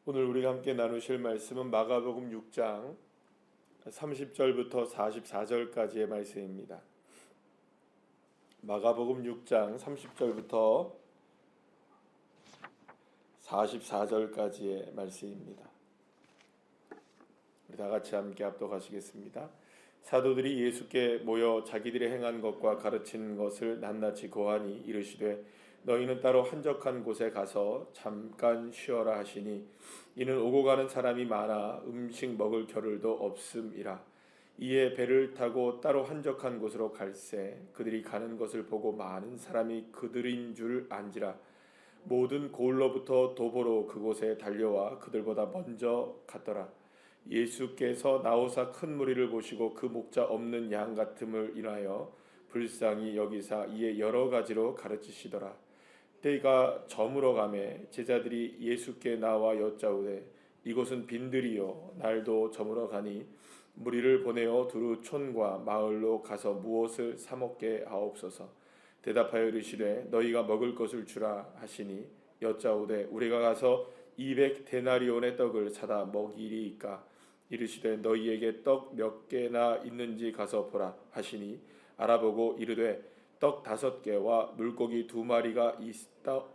오늘 우리가 함께 나누실 말씀은 마가복음 6장 30절부터 44절까지의 말씀입니다. 마가복음 6장 30절부터 44절까지의 말씀입니다. 우리 다 같이 함께 합독하시겠습니다. 사도들이 예수께 모여 자기들이 행한 것과 가르친 것을 낱낱이 고하니 이르시되 너희는 따로 한적한 곳에 가서 잠깐 쉬어라 하시니 이는 오고 가는 사람이 많아 음식 먹을 겨를도 없음이라. 이에 배를 타고 따로 한적한 곳으로 갈새 그들이 가는 것을 보고 많은 사람이 그들인 줄 안지라. 모든 고을로부터 도보로 그곳에 달려와 그들보다 먼저 갔더라. 예수께서 나오사 큰 무리를 보시고 그 목자 없는 양 같음을 인하여 불쌍히 여기사 이에 여러 가지로 가르치시더라. 때가 저물어 가매 제자들이 예수께 나와 여짜오되 이곳은 빈들이요 날도 저물어 가니 무리를 보내어 두루 촌과 마을로 가서 무엇을 사 먹게 하옵소서. 대답하여 이르시되 너희가 먹을 것을 주라 하시니 여짜오되 우리가 가서 200데나리온의 떡을 사다 먹이리이까. 이르시되 너희에게 떡 몇 개나 있는지 가서 보라 하시니 알아보고 이르되 떡 5개와 물고기 2마리가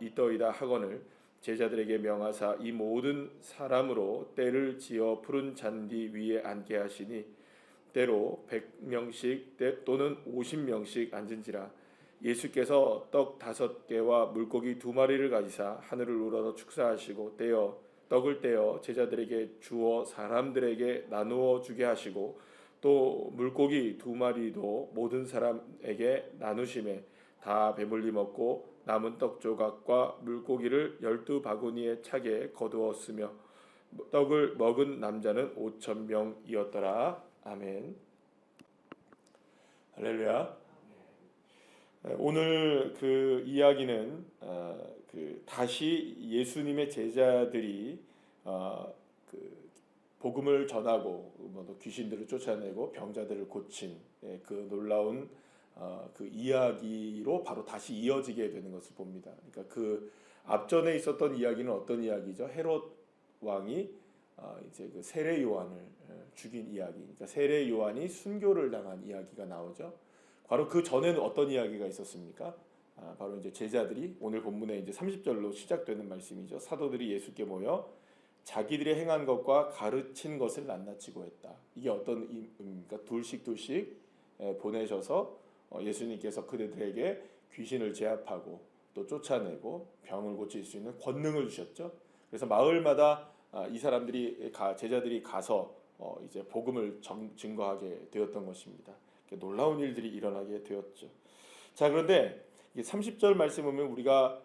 있더이다 하거늘 제자들에게 명하사 이 모든 사람으로 때를 지어 푸른 잔디 위에 앉게 하시니 때로 100명씩 또는 50명씩 앉은지라. 예수께서 떡 5개와 물고기 2마리를 가지사 하늘을 우러러 축사하시고 떡을 떼어 제자들에게 주어 사람들에게 나누어 주게 하시고 또 물고기 2마리도 모든 사람에게 나누심에 다 배불리 먹고 남은 떡 조각과 물고기를 12바구니에 차게 거두었으며 떡을 먹은 남자는 5,000명이었더라. 아멘. 할렐루야. 오늘 그 이야기는 다시 예수님의 제자들이 복음을 전하고 귀신들을 쫓아내고 병자들을 고친 그 놀라운 그 이야기로 바로 다시 이어지게 되는 것을 봅니다. 그러니까 그 앞전에 있었던 이야기는 어떤 이야기죠? 헤롯 왕이 이제 그 세례 요한을 죽인 이야기. 그러니까 세례 요한이 순교를 당한 이야기가 나오죠. 바로 그 전에는 어떤 이야기가 있었습니까? 바로 이제 제자들이 오늘 본문에 이제 30절로 시작되는 말씀이죠. 사도들이 예수께 모여 자기들이 행한 것과 가르친 것을 낱낱이고 했다. 이게 어떤 의미입니까? 둘씩 보내셔서 예수님께서 그들에게 귀신을 제압하고 또 쫓아내고 병을 고칠 수 있는 권능을 주셨죠. 그래서 마을마다 이 사람들이 제자들이 가서 이제 복음을 증거하게 되었던 것입니다. 놀라운 일들이 일어나게 되었죠. 자, 그런데 30절 말씀 보면 우리가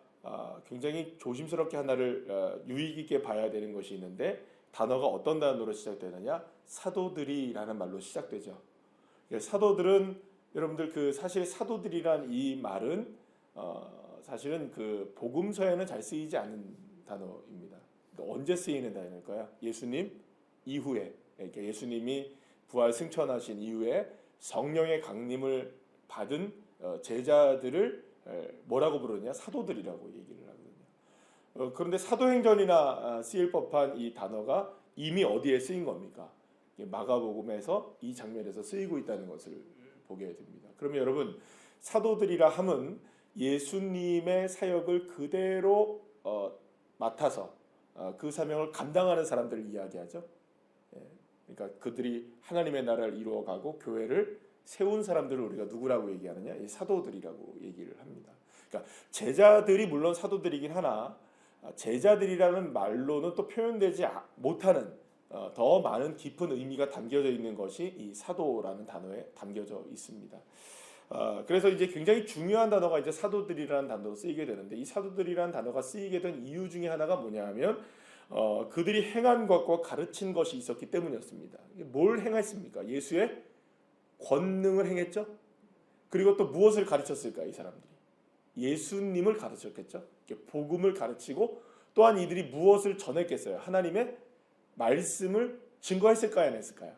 굉장히 조심스럽게 하나를 유익 있게 봐야 되는 것이 있는데 단어가 어떤 단어로 시작되느냐? 사도들이라는 말로 시작되죠. 사도들은 여러분들 사실 사도들이란 이 말은 사실은 그 복음서에는 잘 쓰이지 않는 단어입니다. 언제 쓰이는 단어일까요? 예수님 이후에, 그러니까 예수님이 부활 승천하신 이후에 성령의 강림을 받은 제자들을 뭐라고 부르느냐? 사도들이라고 얘기를 하거든요. 그런데 사도행전이나 쓰일 법한 이 단어가 이미 어디에 쓰인 겁니까? 마가복음에서 이 장면에서 쓰이고 있다는 것을 보게 됩니다. 그러면 여러분, 사도들이라 함은 예수님의 사역을 그대로 맡아서 그 사명을 감당하는 사람들을 이야기하죠. 그러니까 그들이 하나님의 나라를 이루어가고 교회를 세운 사람들을 우리가 누구라고 얘기하느냐? 이 사도들이라고 얘기를 합니다. 그러니까 제자들이 물론 사도들이긴 하나 제자들이라는 말로는 또 표현되지 못하는 더 많은 깊은 의미가 담겨져 있는 것이 이 사도라는 단어에 담겨져 있습니다. 그래서 이제 굉장히 중요한 단어가 이제 사도들이라는 단어로 쓰이게 되는데 이 사도들이라는 단어가 쓰이게 된 이유 중에 하나가 뭐냐면 그들이 행한 것과 가르친 것이 있었기 때문이었습니다. 뭘 행했습니까? 예수의 권능을 행했죠. 그리고 또 무엇을 가르쳤을까? 이 사람들이 예수님을 가르쳤겠죠. 복음을 가르치고 또한 이들이 무엇을 전했겠어요? 하나님의 말씀을 증거했을까요? 안 했을까요?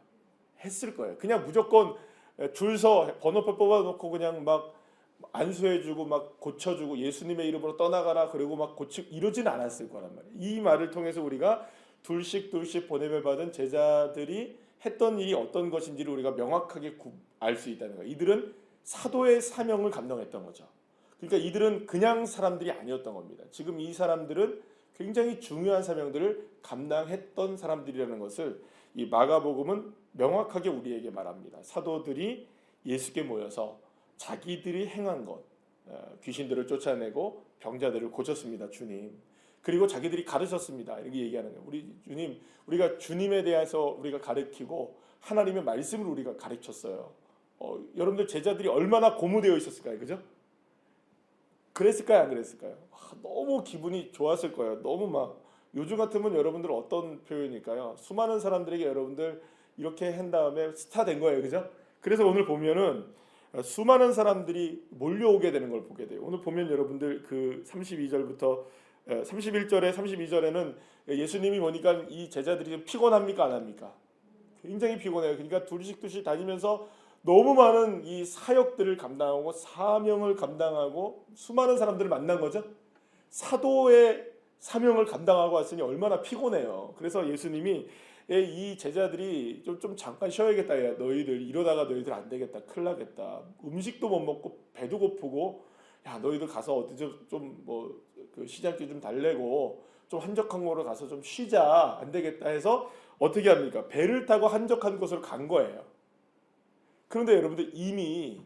했을 거예요. 그냥 무조건 줄서 번호표 뽑아놓고 그냥 막 안수해주고 막 고쳐주고 예수님의 이름으로 떠나가라 그리고 막 고치고 이러진 않았을 거란 말이에요. 이 말을 통해서 우리가 둘씩 보냄을 받은 제자들이 했던 일이 어떤 것인지를 우리가 명확하게 알 수 있다는 거예요. 이들은 사도의 사명을 감당했던 거죠. 그러니까 이들은 그냥 사람들이 아니었던 겁니다. 지금 이 사람들은 굉장히 중요한 사명들을 감당했던 사람들이라는 것을 이 마가복음은 명확하게 우리에게 말합니다. 사도들이 예수께 모여서 자기들이 행한 것, 귀신들을 쫓아내고 병자들을 고쳤습니다. 주님. 그리고 자기들이 가르쳤습니다. 이렇게 얘기하는 거예요. 우리 주님, 우리가 주님에 대해서 우리가 가르치고 하나님의 말씀을 우리가 가르쳤어요. 여러분들 제자들이 얼마나 고무되어 있었을까요? 그죠? 그랬을까요? 안 그랬을까요? 너무 기분이 좋았을 거예요. 너무 막 요즘 같으면 여러분들 어떤 표현일까요? 수많은 사람들에게 여러분들 이렇게 한 다음에 스타 된 거예요. 그죠? 그래서 오늘 보면은 수많은 사람들이 몰려오게 되는 걸 보게 돼요. 오늘 보면 여러분들 그 32절부터 31절에 32절에는 예수님이 보니까 이 제자들이 좀 피곤합니까? 안 합니까? 굉장히 피곤해요. 그러니까 둘씩 다니면서 너무 많은 이 사역들을 감당하고 사명을 감당하고 수많은 사람들을 만난 거죠. 사도의 사명을 감당하고 왔으니 얼마나 피곤해요. 그래서 예수님이 이 제자들이 좀 잠깐 쉬어야겠다. 야, 너희들 이러다가 너희들 안 되겠다. 큰일 나겠다. 음식도 못 먹고 배도 고프고 야 너희들 가서 어디 좀뭐 그 시장길 좀 달래고 좀 한적한 곳으로 가서 좀 쉬자. 안 되겠다 해서 어떻게 합니까? 배를 타고 한적한 곳으로 간 거예요. 그런데 여러분들 이미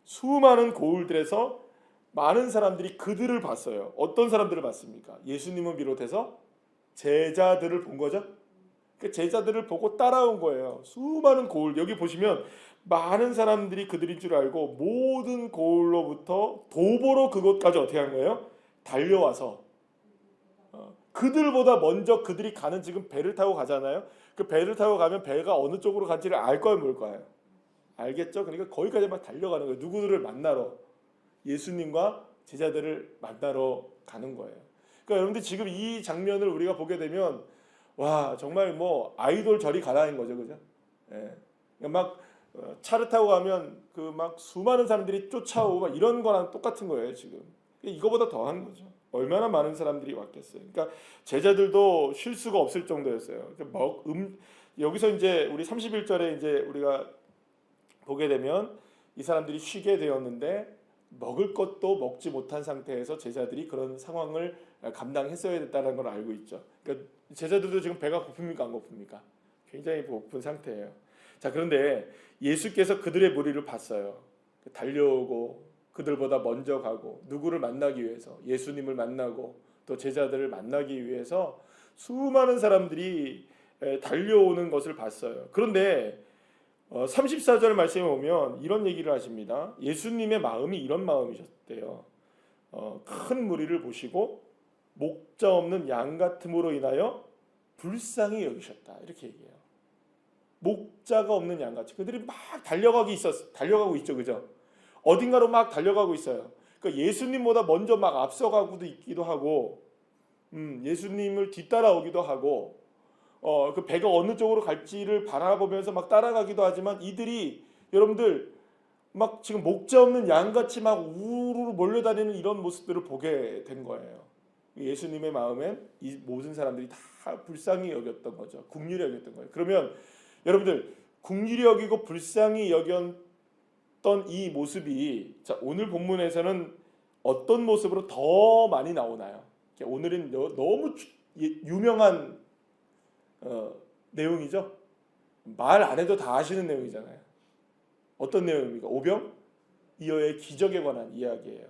수많은 고을들에서 많은 사람들이 그들을 봤어요. 어떤 사람들을 봤습니까? 예수님을 비롯해서 제자들을 본 거죠. 그 제자들을 보고 따라온 거예요. 수많은 고을, 여기 보시면 많은 사람들이 그들인 줄 알고 모든 고을로부터 도보로 그곳까지 어떻게 한 거예요? 달려와서 그들보다 먼저 그들이 가는 지금 배를 타고 가잖아요. 그 배를 타고 가면 배가 어느 쪽으로 간지를 알 거예요, 뭘 거예요? 알겠죠? 그러니까 거기까지 막 달려가는 거예요. 누구들을 만나러, 예수님과 제자들을 만나러 가는 거예요. 그러니까 여러분들 지금 이 장면을 우리가 보게 되면 와 정말 뭐 아이돌 절이 가라는 거죠, 그죠? 예. 그러니까 막 차를 타고 가면 그 막 수많은 사람들이 쫓아오고 막 이런 거랑 똑같은 거예요 지금. 이거보다 더한 거죠. 얼마나 많은 사람들이 왔겠어요. 그러니까 제자들도 쉴 수가 없을 정도였어요. 그러니까 여기서 이제 우리 31절에 이제 우리가 보게 되면 이 사람들이 쉬게 되었는데 먹을 것도 먹지 못한 상태에서 제자들이 그런 상황을 감당했어야 됐다는 걸 알고 있죠. 그러니까 제자들도 지금 배가 고픕니까 안 고픕니까? 굉장히 고픈 상태예요. 자 그런데 예수께서 그들의 무리를 봤어요. 달려오고 그들보다 먼저 가고 누구를 만나기 위해서 예수님을 만나고 또 제자들을 만나기 위해서 수많은 사람들이 달려오는 것을 봤어요. 그런데 34절 말씀에 보면 이런 얘기를 하십니다. 예수님의 마음이 이런 마음이셨대요. 큰 무리를 보시고 목자 없는 양 같음으로 인하여 불쌍히 여기셨다. 이렇게 얘기해요. 목자가 없는 양같이 그들이 막 달려가고 있죠, 그죠? 어딘가로 막 달려가고 있어요. 그러니까 예수님보다 먼저 막 앞서가고도 있기도 하고, 예수님을 뒤따라오기도 하고, 그 배가 어느 쪽으로 갈지를 바라보면서 막 따라가기도 하지만 이들이 여러분들 막 지금 목자 없는 양같이 막 우르르 몰려다니는 이런 모습들을 보게 된 거예요. 예수님의 마음엔 이 모든 사람들이 다 불쌍히 여겼던 거죠. 긍휼히 여겼던 거예요. 그러면 여러분들 긍휼히 여기고 불쌍히 여겼던 이 모습이 자, 오늘 본문에서는 어떤 모습으로 더 많이 나오나요? 오늘은 너무 유명한 내용이죠. 말 안 해도 다 아시는 내용이잖아요. 어떤 내용입니까? 오병이어의 기적에 관한 이야기예요.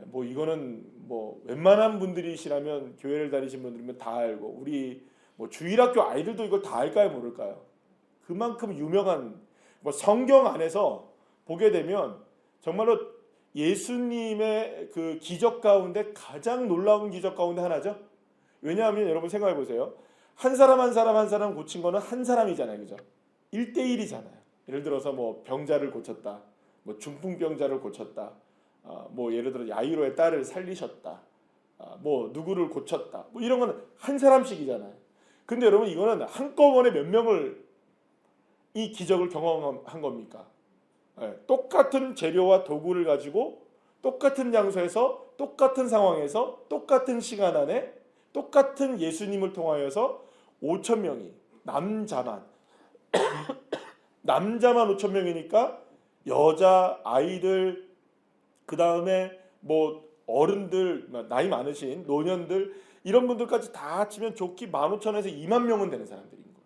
뭐 이거는 뭐 웬만한 분들이시라면 교회를 다니신 분들이면 다 알고 우리 뭐 주일학교 아이들도 이걸 다 알까요, 모를까요? 그만큼 유명한 뭐 성경 안에서 보게 되면 정말로 예수님의 그 기적 가운데 가장 놀라운 기적 가운데 하나죠. 왜냐하면 여러분 생각해 보세요. 한 사람 한 사람 고친 거는 한 사람이잖아요, 그죠? 1대1이잖아요. 예를 들어서 뭐 병자를 고쳤다, 뭐 중풍병자를 고쳤다, 뭐 예를 들어 야이로의 딸을 살리셨다, 뭐 누구를 고쳤다, 뭐 이런 거는 한 사람씩이잖아요. 근데 여러분 이거는 한꺼번에 몇 명을 이 기적을 경험한 겁니까? 똑같은 재료와 도구를 가지고 똑같은 장소에서 똑같은 상황에서 똑같은 시간 안에 똑같은 예수님을 통하여서 5천 명이 남자만 5천 명이니까 여자, 아이들, 그 다음에 뭐 어른들, 나이 많으신 노년들 이런 분들까지 다 합치면 좋기 15,000에서 2만 명은 되는 사람들인 거예요.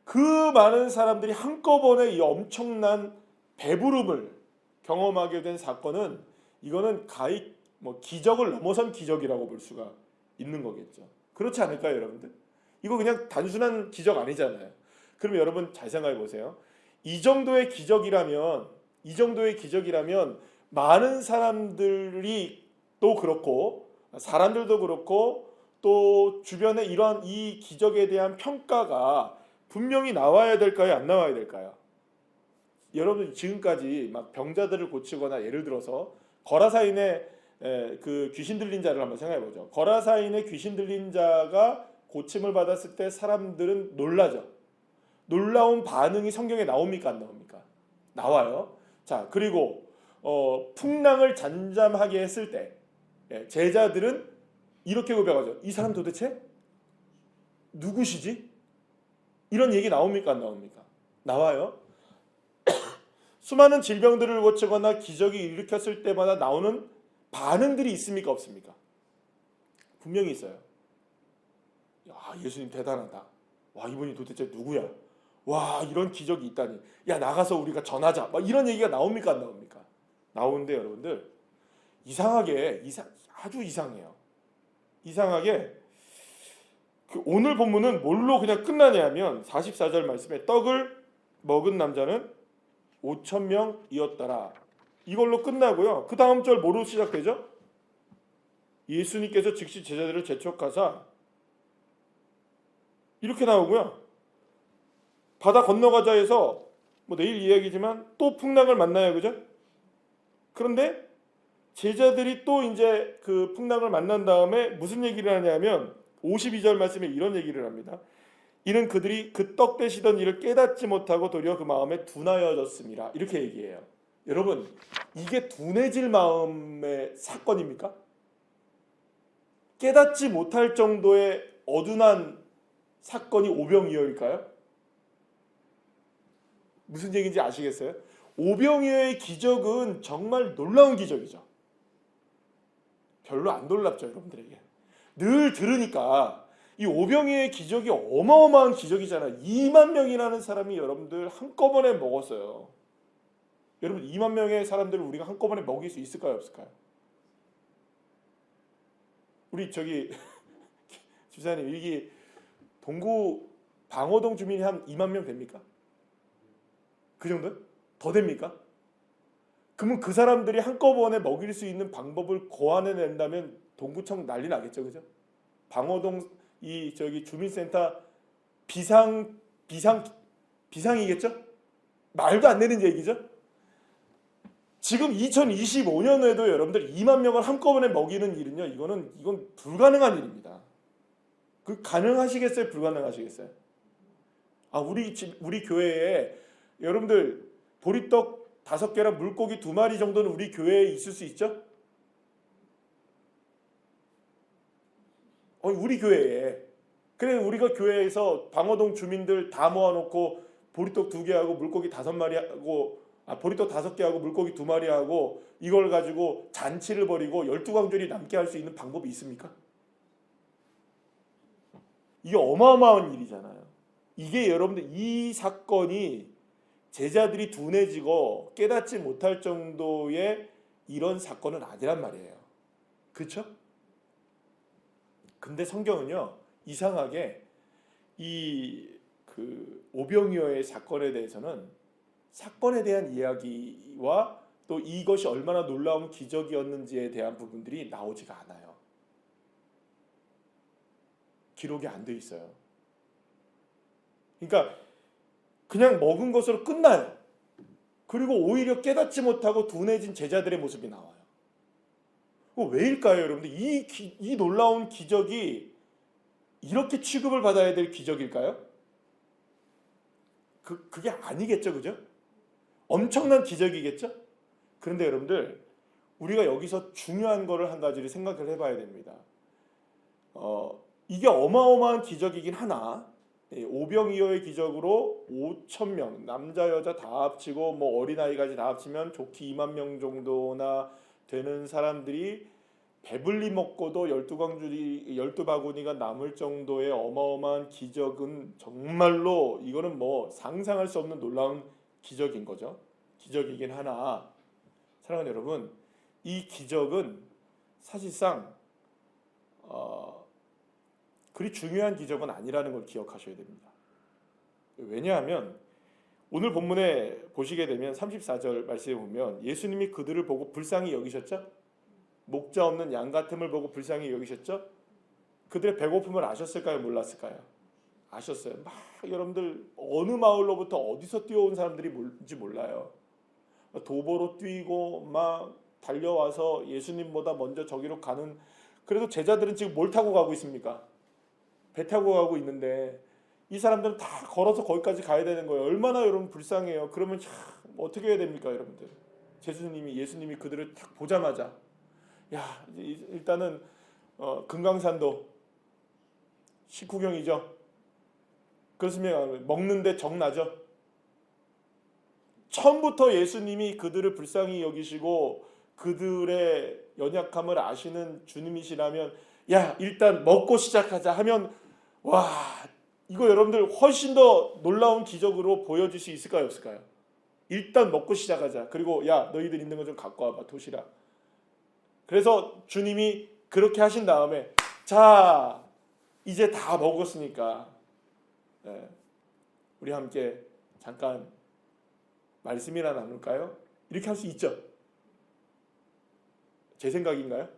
그 많은 사람들이 한꺼번에 이 엄청난 배부름을 경험하게 된 사건은 이거는 가히 뭐 기적을 넘어선 기적이라고 볼 수가 있는 거겠죠. 그렇지 않을까요, 여러분들? 이거 그냥 단순한 기적 아니잖아요. 그럼 여러분 잘 생각해 보세요. 이 정도의 기적이라면 많은 사람들이 또 그렇고 사람들도 그렇고 또 주변에 이러한 이 기적에 대한 평가가 분명히 나와야 될까요? 안 나와야 될까요? 여러분 지금까지 막 병자들을 고치거나 예를 들어서 거라사인의 그 귀신 들린 자를 한번 생각해 보죠. 거라사인의 귀신 들린 자가 고침을 받았을 때 사람들은 놀라죠. 놀라운 반응이 성경에 나옵니까 안 나옵니까? 나와요. 자, 그리고 풍랑을 잠잠하게 했을 때 제자들은 이렇게 고백하죠. 이 사람 도대체 누구시지? 이런 얘기 나옵니까 안 나옵니까? 나와요. 수많은 질병들을 고치거나 기적이 일으켰을 때마다 나오는 반응들이 있습니까 없습니까? 분명히 있어요. 야, 예수님 대단하다. 와, 이분이 도대체 누구야? 와, 이런 기적이 있다니. 야, 나가서 우리가 전하자. 막 이런 얘기가 나옵니까 안 나옵니까? 나오는데 여러분들 이상하게 아주 이상해요. 이상하게 오늘 본문은 뭘로 그냥 끝나냐면 44절 말씀에 떡을 먹은 남자는 5,000명이었더라. 이걸로 끝나고요. 그 다음 절 뭐로 시작되죠? 예수님께서 즉시 제자들을 재촉하사 이렇게 나오고요. 바다 건너가자 해서 뭐 내일 이야기지만 또 풍랑을 만나요. 그죠? 그런데 제자들이 또 이제 그 풍랑을 만난 다음에 무슨 얘기를 하냐면 52절 말씀에 이런 얘기를 합니다. 이는 그들이 그 떡 되시던 일을 깨닫지 못하고 도리어 그 마음에 둔하여졌습니다. 이렇게 얘기해요. 여러분, 이게 둔해질 마음의 사건입니까? 깨닫지 못할 정도의 어둔한 사건이 오병이어일까요? 무슨 얘기인지 아시겠어요? 오병이어의 기적은 정말 놀라운 기적이죠. 별로 안 놀랍죠, 여러분들에게. 늘 들으니까 이 오병이어의 기적이 어마어마한 기적이잖아요. 2만 명이라는 사람이 여러분들 한꺼번에 먹었어요. 여러분 2만 명의 사람들을 우리가 한꺼번에 먹일 수 있을까요, 없을까요? 우리 저기 집사님, 여기 동구 방어동 주민이 한 2만 명 됩니까? 그 정도? 더 됩니까? 그러면 그 사람들이 한꺼번에 먹일 수 있는 방법을 고안해낸다면 동구청 난리 나겠죠, 그죠? 방어동 이 저기 주민센터 비상이겠죠? 말도 안 되는 얘기죠? 지금 2025년에도 여러분들 2만 명을 한꺼번에 먹이는 일은요, 이건 불가능한 일입니다. 그 가능하시겠어요? 불가능하시겠어요? 아, 우리 교회에 여러분들 보리떡 5개랑 물고기 2마리 정도는 우리 교회에 있을 수 있죠? 우리 교회에. 그래, 우리가 교회에서 방어동 주민들 다 모아놓고 보리떡 2개 하고 물고기 5마리 하고 보리떡 5개 하고 물고기 2마리 하고 이걸 가지고 잔치를 벌이고 12광절이 남게 할 수 있는 방법이 있습니까? 이게 어마어마한 일이잖아요. 이게 여러분들 이 사건이 제자들이 둔해지고 깨닫지 못할 정도의 이런 사건은 아니란 말이에요. 그렇죠? 근데 성경은요, 이상하게 이 그 오병이어의 사건에 대해서는 사건에 대한 이야기와 또 이것이 얼마나 놀라운 기적이었는지에 대한 부분들이 나오지가 않아요. 기록이 안 돼 있어요. 그러니까 그냥 먹은 것으로 끝나요. 그리고 오히려 깨닫지 못하고 둔해진 제자들의 모습이 나와요. 왜일까요, 여러분들? 이 놀라운 기적이 이렇게 취급을 받아야 될 기적일까요? 그게 아니겠죠, 그죠? 엄청난 기적이겠죠? 그런데 여러분들, 우리가 여기서 중요한 거를 한 가지를 생각을 해봐야 됩니다. 이게 어마어마한 기적이긴 하나, 오병이어의 기적으로 5천 명 남자 여자 다 합치고 뭐 어린아이까지 다 합치면 좋게 2만 명 정도나 되는 사람들이 배불리 먹고도 12바구니가 남을 정도의 어마어마한 기적은 정말로 이거는 뭐 상상할 수 없는 놀라운 기적인 거죠. 기적이긴 하나, 사랑하는 여러분, 이 기적은 사실상 그리 중요한 기적은 아니라는 걸 기억하셔야 됩니다. 왜냐하면 오늘 본문에 보시게 되면 34절 말씀에 보면 예수님이 그들을 보고 불쌍히 여기셨죠? 목자 없는 양 같음을 보고 불쌍히 여기셨죠? 그들의 배고픔을 아셨을까요? 몰랐을까요? 아셨어요. 막 여러분들 어느 마을로부터 어디서 뛰어온 사람들이 뭔지 몰라요. 도보로 뛰고 막 달려와서 예수님보다 먼저 저기로 가는, 그래도 제자들은 지금 뭘 타고 가고 있습니까? 배 타고 가고 있는데 이 사람들은 다 걸어서 거기까지 가야 되는 거예요. 얼마나 여러분 불쌍해요. 그러면 어떻게 해야 됩니까, 여러분들? 예수님이 그들을 딱 보자마자 야, 일단은 금강산도 식후경이죠. 그렇으면 먹는데 정나죠. 처음부터 예수님이 그들을 불쌍히 여기시고 그들의 연약함을 아시는 주님이시라면 야, 일단 먹고 시작하자 하면 와, 이거 여러분들 훨씬 더 놀라운 기적으로 보여줄 수 있을까요, 없을까요? 일단 먹고 시작하자. 그리고 야, 너희들 있는 거 좀 갖고 와봐, 도시락. 그래서 주님이 그렇게 하신 다음에 자, 이제 다 먹었으니까 우리 함께 잠깐 말씀이나 나눌까요? 이렇게 할 수 있죠. 제 생각인가요?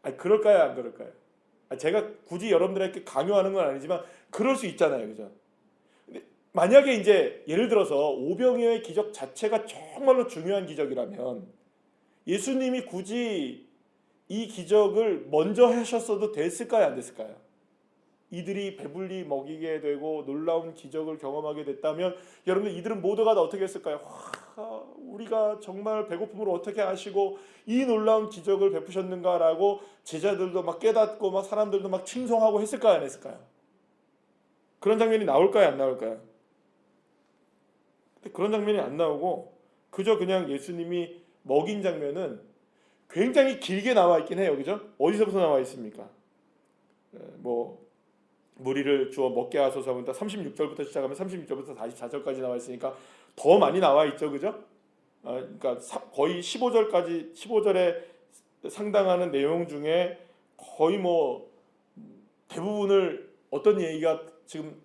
아니, 그럴까요, 안 그럴까요? 제가 굳이 여러분들에게 강요하는 건 아니지만 그럴 수 있잖아요, 그죠? 근데 만약에 이제 예를 들어서 오병이어의 기적 자체가 정말로 중요한 기적이라면 예수님이 굳이 이 기적을 먼저 하셨어도 됐을까요, 안 됐을까요? 이들이 배불리 먹이게 되고 놀라운 기적을 경험하게 됐다면 여러분들 이들은 모두가 다 어떻게 했을까요? 와, 우리가 정말 배고픔을 어떻게 아시고 이 놀라운 기적을 베푸셨는가라고 제자들도 막 깨닫고 막 사람들도 막 칭송하고 했을까요, 안 했을까요? 그런 장면이 나올까요, 안 나올까요? 근데 그런 장면이 안 나오고 그저 그냥 예수님이 먹인 장면은 굉장히 길게 나와 있긴 해요, 그죠? 어디서부터 나와 있습니까? 뭐 무리를 주어 먹게 하소서부터 36절부터 시작하면 36절부터 44절까지 나와 있으니까 더 많이 나와 있죠, 그죠? 그러니까 거의 15절에 상당하는 내용 중에 거의 뭐 대부분을 어떤 얘기가 지금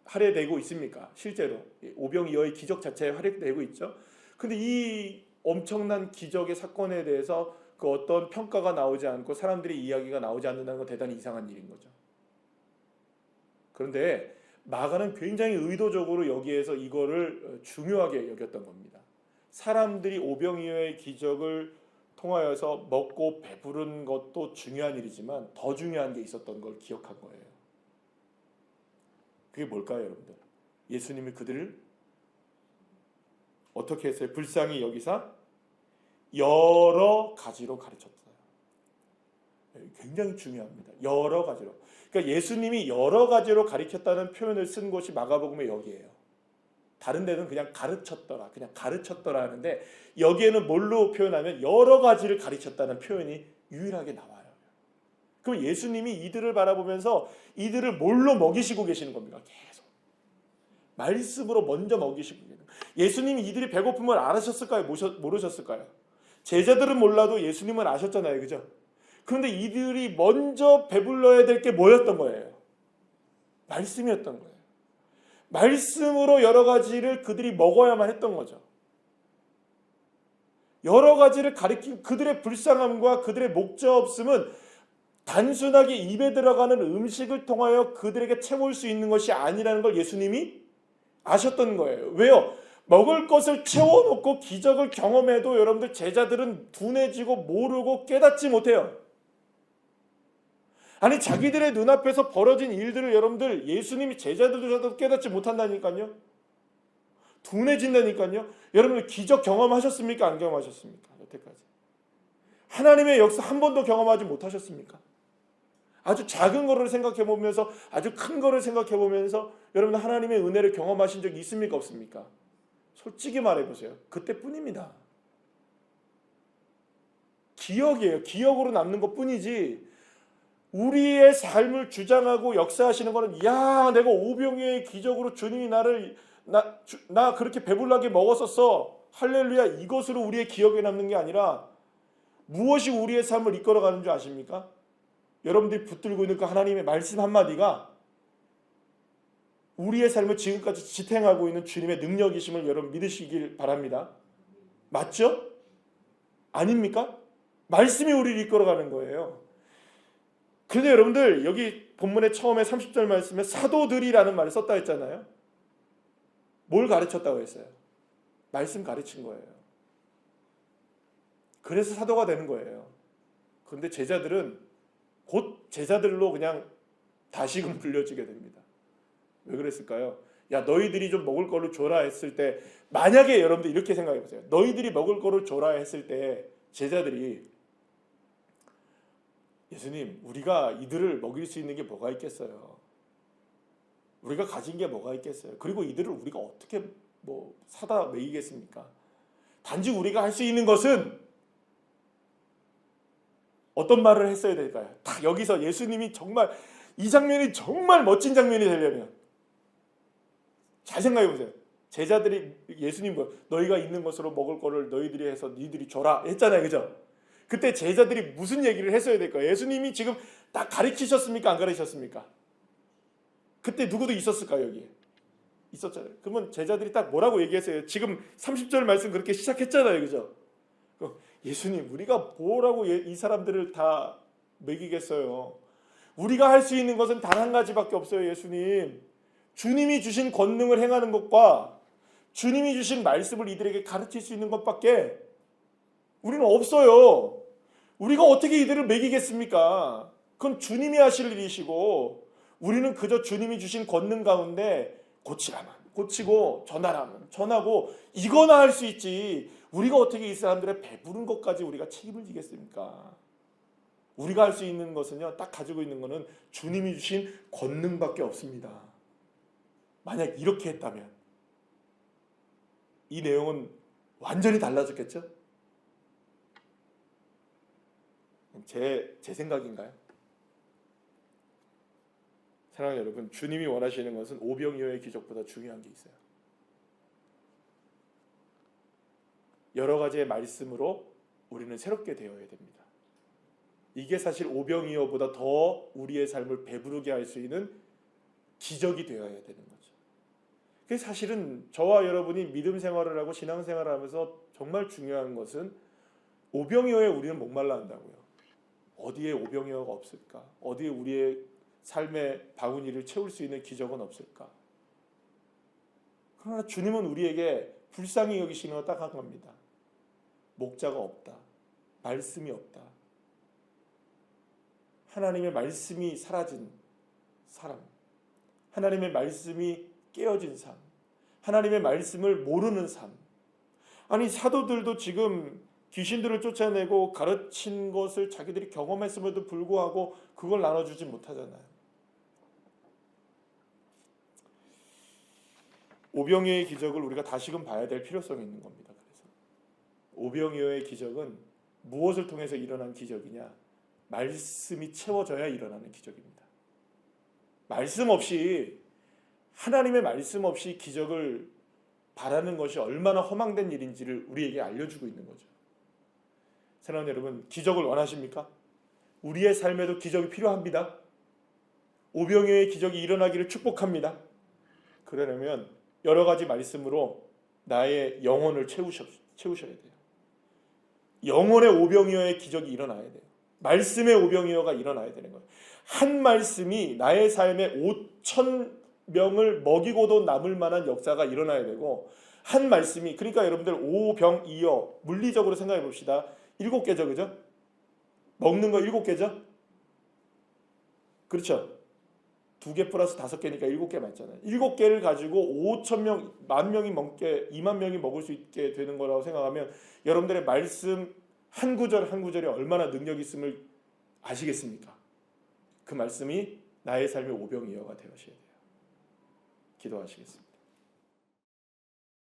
할애되고 있습니까? 실제로 오병이어의 기적 자체에 할애되고 있죠. 근데 이 엄청난 기적의 사건에 대해서 그 어떤 평가가 나오지 않고 사람들의 이야기가 나오지 않는다는 건 대단히 이상한 일인 거죠. 그런데 마가는 굉장히 의도적으로 여기에서 이거를 중요하게 여겼던 겁니다. 사람들이 오병이어의 기적을 통하여서 먹고 배부른 것도 중요한 일이지만 더 중요한 게 있었던 걸 기억한 거예요. 그게 뭘까요, 여러분들? 예수님이 그들을 어떻게 했어요? 불쌍히 여기사 여러 가지로 가르쳤어요. 굉장히 중요합니다. 여러 가지로. 그러니까 예수님이 여러 가지로 가르쳤다는 표현을 쓴 것이 마가복음의 여기에요. 다른 데는 그냥 가르쳤더라 하는데 여기에는 뭘로 표현하면 여러 가지를 가르쳤다는 표현이 유일하게 나와요. 그럼 예수님이 이들을 바라보면서 이들을 뭘로 먹이시고 계시는 겁니까? 계속 말씀으로 먼저 먹이시고 계시는 거예요. 예수님이 이들이 배고픔을 알으셨을까요? 모르셨을까요? 제자들은 몰라도 예수님은 아셨잖아요, 그죠? 그런데 이들이 먼저 배불러야 될 게 뭐였던 거예요? 말씀이었던 거예요. 말씀으로 여러 가지를 그들이 먹어야만 했던 거죠. 여러 가지를 가리킨 그들의 불쌍함과 그들의 목자 없음은 단순하게 입에 들어가는 음식을 통하여 그들에게 채울 수 있는 것이 아니라는 걸 예수님이 아셨던 거예요. 왜요? 먹을 것을 채워놓고 기적을 경험해도 여러분들 제자들은 둔해지고 모르고 깨닫지 못해요. 아니 자기들의 눈앞에서 벌어진 일들을 여러분들 예수님이 제자들도 깨닫지 못한다니까요. 둔해진다니까요. 여러분 기적 경험하셨습니까? 안 경험하셨습니까? 여태까지 하나님의 역사 한 번도 경험하지 못하셨습니까? 아주 작은 거를 생각해 보면서 아주 큰 거를 생각해 보면서 여러분 하나님의 은혜를 경험하신 적이 있습니까? 없습니까? 솔직히 말해 보세요. 그때뿐입니다. 기억이에요. 기억으로 남는 것뿐이지 우리의 삶을 주장하고 역사하시는 거는 야 내가 오병이어의 기적으로 주님이 나 그렇게 배불나게 먹었었어. 할렐루야. 이것으로 우리의 기억에 남는 게 아니라 무엇이 우리의 삶을 이끌어가는 줄 아십니까? 여러분들이 붙들고 있는 그 하나님의 말씀 한마디가 우리의 삶을 지금까지 지탱하고 있는 주님의 능력이심을 여러분 믿으시길 바랍니다. 맞죠? 아닙니까? 말씀이 우리를 이끌어가는 거예요. 그런데 여러분들 여기 본문의 처음에 30절 말씀에 사도들이라는 말을 썼다 했잖아요. 뭘 가르쳤다고 했어요? 말씀 가르친 거예요. 그래서 사도가 되는 거예요. 그런데 제자들은 곧 제자들로 그냥 다시금 불려지게 됩니다. 왜 그랬을까요? 야 너희들이 좀 먹을 거를 줘라 했을 때 만약에 여러분들 이렇게 생각해 보세요. 너희들이 먹을 거를 줘라 했을 때 제자들이 예수님 우리가 이들을 먹일 수 있는 게 뭐가 있겠어요? 우리가 가진 게 뭐가 있겠어요? 그리고 이들을 우리가 어떻게 사다 먹이겠습니까? 단지 우리가 할 수 있는 것은 어떤 말을 했어야 될까요? 딱 여기서 예수님이 정말 이 장면이 정말 멋진 장면이 되려면 잘 생각해 보세요. 제자들이 예수님 너희가 있는 것으로 먹을 거를 너희들이 해서 너희들이 줘라 했잖아요. 그죠? 그때 제자들이 무슨 얘기를 했어야 될까요? 예수님이 지금 딱 가르치셨습니까? 안 가르치셨습니까? 그때 누구도 있었을까요? 여기에 있었잖아요. 그러면 제자들이 딱 뭐라고 얘기했어요? 지금 30절 말씀 그렇게 시작했잖아요. 그죠? 예수님 우리가 뭐라고 이 사람들을 다 먹이겠어요? 우리가 할 수 있는 것은 단 한 가지밖에 없어요. 예수님 주님이 주신 권능을 행하는 것과 주님이 주신 말씀을 이들에게 가르칠 수 있는 것밖에 우리는 없어요. 우리가 어떻게 이들을 먹이겠습니까? 그건 주님이 하실 일이시고 우리는 그저 주님이 주신 권능 가운데 고치라면 고치고 전하라면 전하고 이거나 할 수 있지 우리가 어떻게 이 사람들의 배부른 것까지 우리가 책임을 지겠습니까? 우리가 할 수 있는 것은요 딱 가지고 있는 것은 주님이 주신 권능밖에 없습니다. 만약 이렇게 했다면 이 내용은 완전히 달라졌겠죠? 제 생각인가요? 사랑하는 여러분, 주님이 원하시는 것은 오병이어의 기적보다 중요한 게 있어요. 여러 가지의 말씀으로 우리는 새롭게 되어야 됩니다. 이게 사실 오병이어보다 더 우리의 삶을 배부르게 할 수 있는 기적이 되어야 되는 거죠. 그게 사실은 저와 여러분이 믿음 생활을 하고 신앙 생활을 하면서 정말 중요한 것은 오병이어에 우리는 목말라 한다고요. 어디에 오병이어가 없을까? 어디에 우리의 삶의 바구니를 채울 수 있는 기적은 없을까? 그러나 주님은 우리에게 불쌍히 여기시는 건 딱 한 겁니다. 목자가 없다. 말씀이 없다. 하나님의 말씀이 사라진 사람. 하나님의 말씀이 깨어진 삶. 하나님의 말씀을 모르는 삶. 아니 사도들도 지금 귀신들을 쫓아내고 가르친 것을 자기들이 경험했음에도 불구하고 그걸 나눠주지 못하잖아요. 오병이어의 기적을 우리가 다시금 봐야 될 필요성이 있는 겁니다. 그래서 오병이어의 기적은 무엇을 통해서 일어난 기적이냐? 말씀이 채워져야 일어나는 기적입니다. 말씀 없이 하나님의 말씀 없이 기적을 바라는 것이 얼마나 허망된 일인지를 우리에게 알려주고 있는 거죠. 사랑하는 여러분, 기적을 원하십니까? 우리의 삶에도 기적이 필요합니다. 오병이어의 기적이 일어나기를 축복합니다. 그러려면 여러 가지 말씀으로 나의 영혼을 채우셔야 돼요. 영혼의 오병이어의 기적이 일어나야 돼요. 말씀의 오병이어가 일어나야 되는 거예요. 한 말씀이 나의 삶에 5,000명을 먹이고도 남을 만한 역사가 일어나야 되고 한 말씀이 그러니까 여러분들 오병이어 물리적으로 생각해 봅시다. 7개죠. 그죠? 먹는 거 7개죠? 그렇죠? 2개 플러스 5개니까 7개 맞잖아요. 7개를 가지고 5,000명, 10,000명이 먹게 20,000명이 먹을 수 있게 되는 거라고 생각하면 여러분들의 말씀 한 구절 한 구절이 얼마나 능력이 있음을 아시겠습니까? 그 말씀이 나의 삶의 오병이어가 되어셔야 돼요. 기도하시겠습니다.